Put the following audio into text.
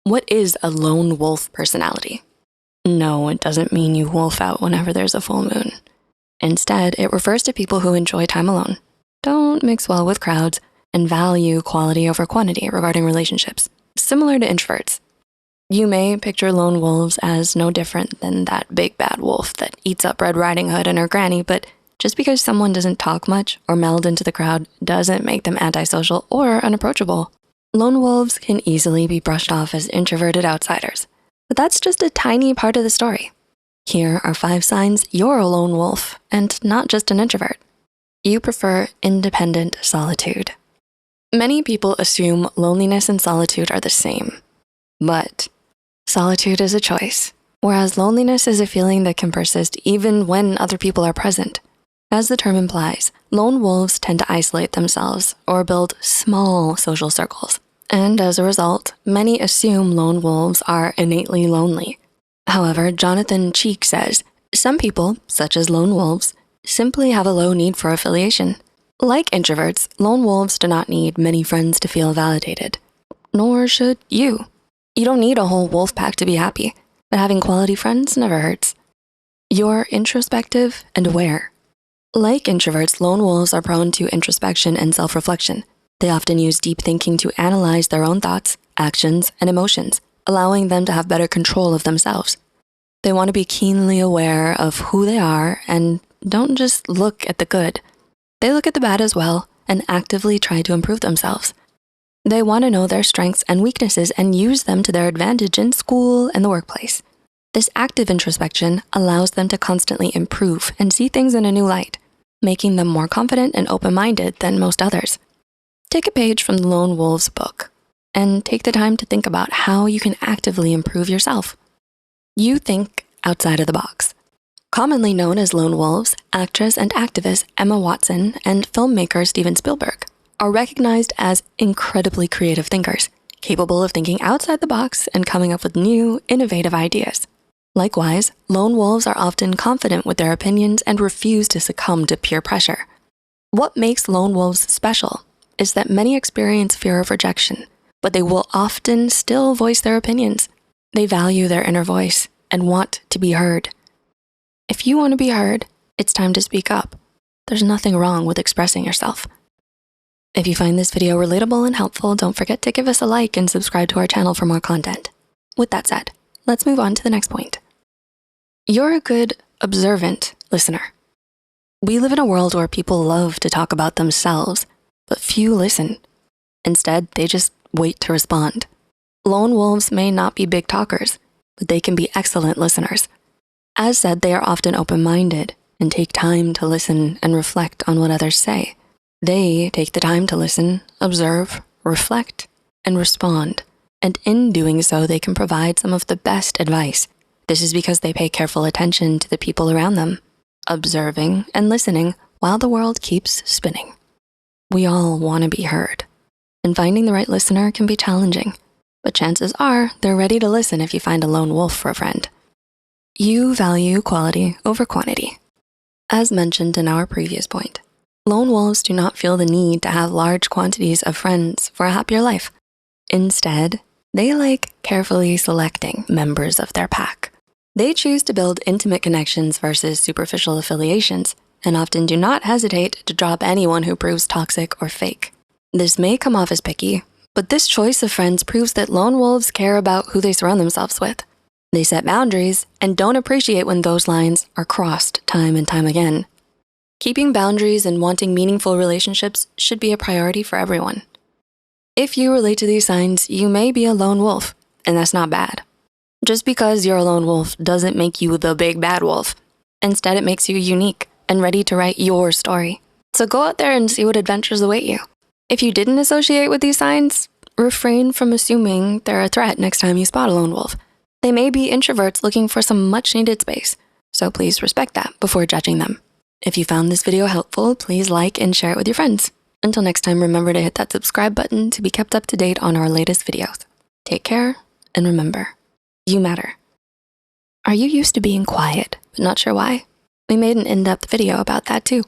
What is a lone wolf personality? No, it doesn't mean you wolf out whenever there's a full moon. Instead, it refers to people who enjoy time alone, don't mix well with crowds, and value quality over quantity regarding relationships, similar to introverts. You may picture lone wolves as no different than that big bad wolf that eats up Red Riding Hood and her granny, but just because someone doesn't talk much or meld into the crowd doesn't make them antisocial or unapproachable. Lone wolves can easily be brushed off as introverted outsiders, but that's just a tiny part of the story. Here are 5 signs you're a lone wolf and not just an introvert. You prefer independent solitude. Many people assume loneliness and solitude are the same, but solitude is a choice, whereas loneliness is a feeling that can persist even when other people are present. As the term implies, lone wolves tend to isolate themselves or build small social circles. And as a result, many assume lone wolves are innately lonely. However, Jonathan Cheek says, some people, such as lone wolves, simply have a low need for affiliation. Like introverts, lone wolves do not need many friends to feel validated, nor should you. You don't need a whole wolf pack to be happy, but having quality friends never hurts. You're introspective and aware. Like introverts, lone wolves are prone to introspection and self-reflection. They often use deep thinking to analyze their own thoughts, actions, and emotions, allowing them to have better control of themselves. They want to be keenly aware of who they are and don't just look at the good. They look at the bad as well and actively try to improve themselves. They want to know their strengths and weaknesses and use them to their advantage in school and the workplace. This active introspection allows them to constantly improve and see things in a new light, making them more confident and open-minded than most others. Take a page from the Lone Wolf's book and take the time to think about how you can actively improve yourself. You think outside of the box. Commonly known as lone wolves, actress and activist Emma Watson and filmmaker Steven Spielberg are recognized as incredibly creative thinkers, capable of thinking outside the box and coming up with new, innovative ideas. Likewise, lone wolves are often confident with their opinions and refuse to succumb to peer pressure. What makes lone wolves special is that many experience fear of rejection, but they will often still voice their opinions. They value their inner voice and want to be heard. If you want to be heard, it's time to speak up. There's nothing wrong with expressing yourself. If you find this video relatable and helpful, don't forget to give us a like and subscribe to our channel for more content. With that said, let's move on to the next point. You're a good, observant listener. We live in a world where people love to talk about themselves, but few listen. Instead, they just wait to respond. Lone wolves may not be big talkers, but they can be excellent listeners. As said, they are often open-minded and take time to listen and reflect on what others say. They take the time to listen, observe, reflect, and respond. And in doing so, they can provide some of the best advice. This is because they pay careful attention to the people around them, observing and listening while the world keeps spinning. We all want to be heard, and finding the right listener can be challenging, but chances are they're ready to listen if you find a lone wolf for a friend. You value quality over quantity. As mentioned in our previous point, lone wolves do not feel the need to have large quantities of friends for a happier life. Instead, they like carefully selecting members of their pack. They choose to build intimate connections versus superficial affiliations, and often do not hesitate to drop anyone who proves toxic or fake. This may come off as picky, but this choice of friends proves that lone wolves care about who they surround themselves with. They set boundaries and don't appreciate when those lines are crossed time and time again. Keeping boundaries and wanting meaningful relationships should be a priority for everyone. If you relate to these signs, you may be a lone wolf, and that's not bad. Just because you're a lone wolf doesn't make you the big bad wolf. Instead, it makes you unique and ready to write your story. So go out there and see what adventures await you. If you didn't associate with these signs, refrain from assuming they're a threat next time you spot a lone wolf. They may be introverts looking for some much needed space, so please respect that before judging them. If you found this video helpful, please like and share it with your friends. Until next time, remember to hit that subscribe button to be kept up to date on our latest videos. Take care, and remember, you matter. Are you used to being quiet, but not sure why? We made an in-depth video about that too.